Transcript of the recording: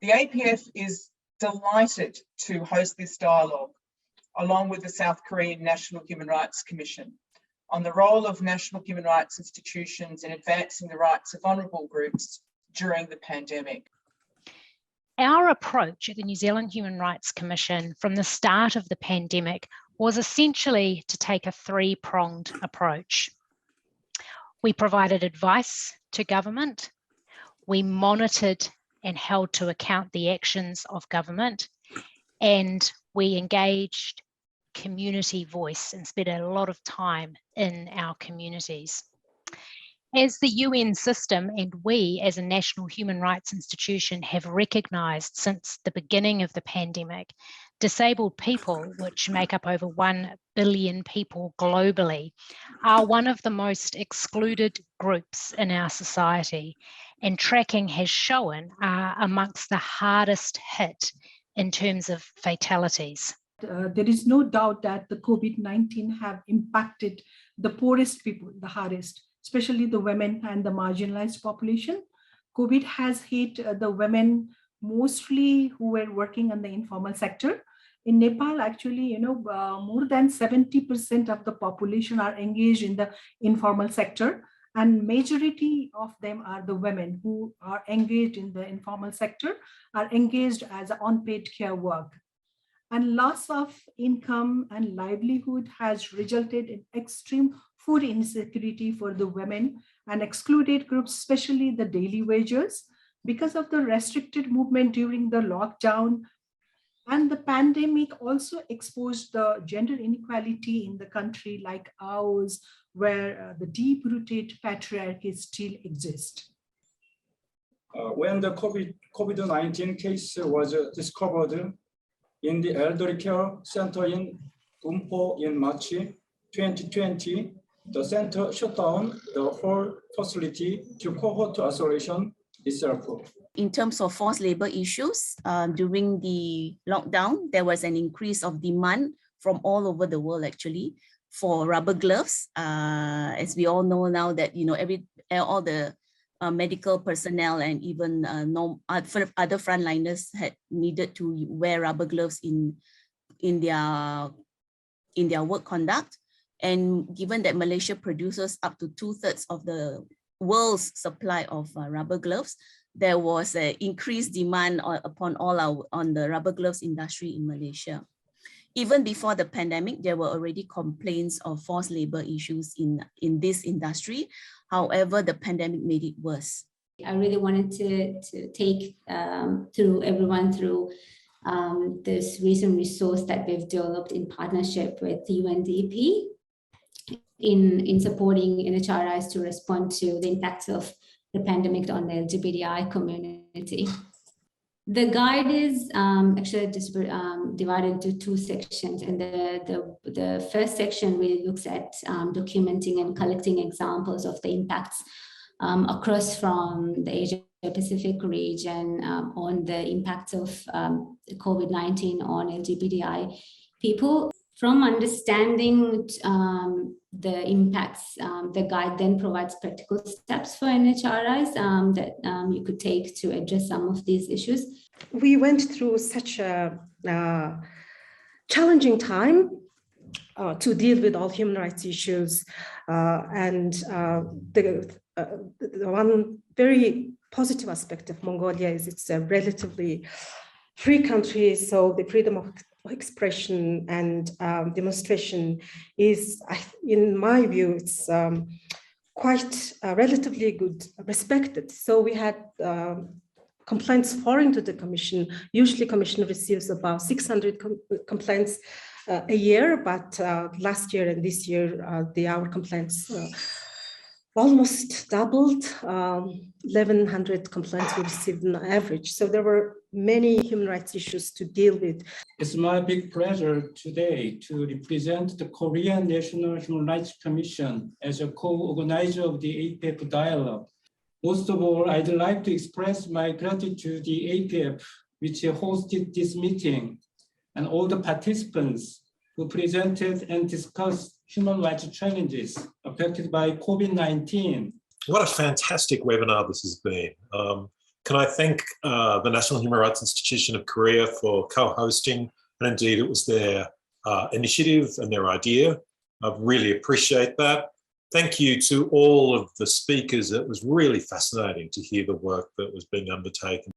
The APF is delighted to host this dialogue, along with the South Korean National Human Rights Commission, on the role of national human rights institutions in advancing the rights of vulnerable groups during the pandemic. Our approach at the New Zealand Human Rights Commission from the start of the pandemic was essentially to take a three-pronged approach. We provided advice to government, we monitored and held to account the actions of government, and we engaged community voice and spent a lot of time in our communities. As the UN system and we as a national human rights institution have recognised since the beginning of the pandemic, disabled people, which make up over 1 billion people globally, are one of the most excluded groups in our society, and tracking has shown are amongst the hardest hit in terms of fatalities. There is no doubt that the COVID-19 have impacted the poorest people the hardest, especially the women and the marginalized population. COVID has hit the women mostly who were working in the informal sector. In Nepal, actually, more than 70% of the population are engaged in the informal sector, and majority of them are the women who are engaged in the informal sector, are engaged as unpaid care work. And loss of income and livelihood has resulted in extreme food insecurity for the women and excluded groups, especially the daily wagers, because of the restricted movement during the lockdown. And the pandemic also exposed the gender inequality in the country like ours, where the deep-rooted patriarchy still exists. When the COVID-19 case was discovered in the elderly care center in Gumpo in March 2020, the center shut down the whole facility to cohort isolation itself. In terms of forced labor issues, during the lockdown, there was an increase of demand from all over the world actually for rubber gloves. As we all know now that all the medical personnel and even other frontliners had needed to wear rubber gloves in their work conduct. And given that Malaysia produces up to 2/3 of the world's supply of rubber gloves, there was an increased demand on the rubber gloves industry in Malaysia. Even before the pandemic, there were already complaints of forced labor issues in this industry. However, the pandemic made it worse. I really wanted to take everyone through this recent resource that we've developed in partnership with UNDP in supporting NHRIs to respond to the impacts of the pandemic on the LGBTI community. The guide is actually divided into two sections, and the first section really looks at documenting and collecting examples of the impacts across from the Asia Pacific region on the impacts of COVID-19 on LGBTI people. From understanding the impacts, the guide then provides practical steps for NHRIs that you could take to address some of these issues. We went through such a challenging time to deal with all human rights issues. The one very positive aspect of Mongolia is it's a relatively free country, so the freedom of expression and demonstration is, in my view, it's quite relatively good respected. So we had complaints foreign to the Commission. Usually Commission receives about 600 complaints a year, but last year and this year, our complaints almost doubled. 1,100 complaints were received on average. So there were many human rights issues to deal with. It's my big pleasure today to represent the Korean National Human Rights Commission as a co-organizer of the APF dialogue. Most of all, I'd like to express my gratitude to the APF, which hosted this meeting, and all the participants who presented and discussed human rights challenges affected by COVID-19. What a fantastic webinar this has been. Can I thank the National Human Rights Institution of Korea for co-hosting, and indeed it was their initiative and their idea. I really appreciate that. Thank you to all of the speakers. It was really fascinating to hear the work that was being undertaken.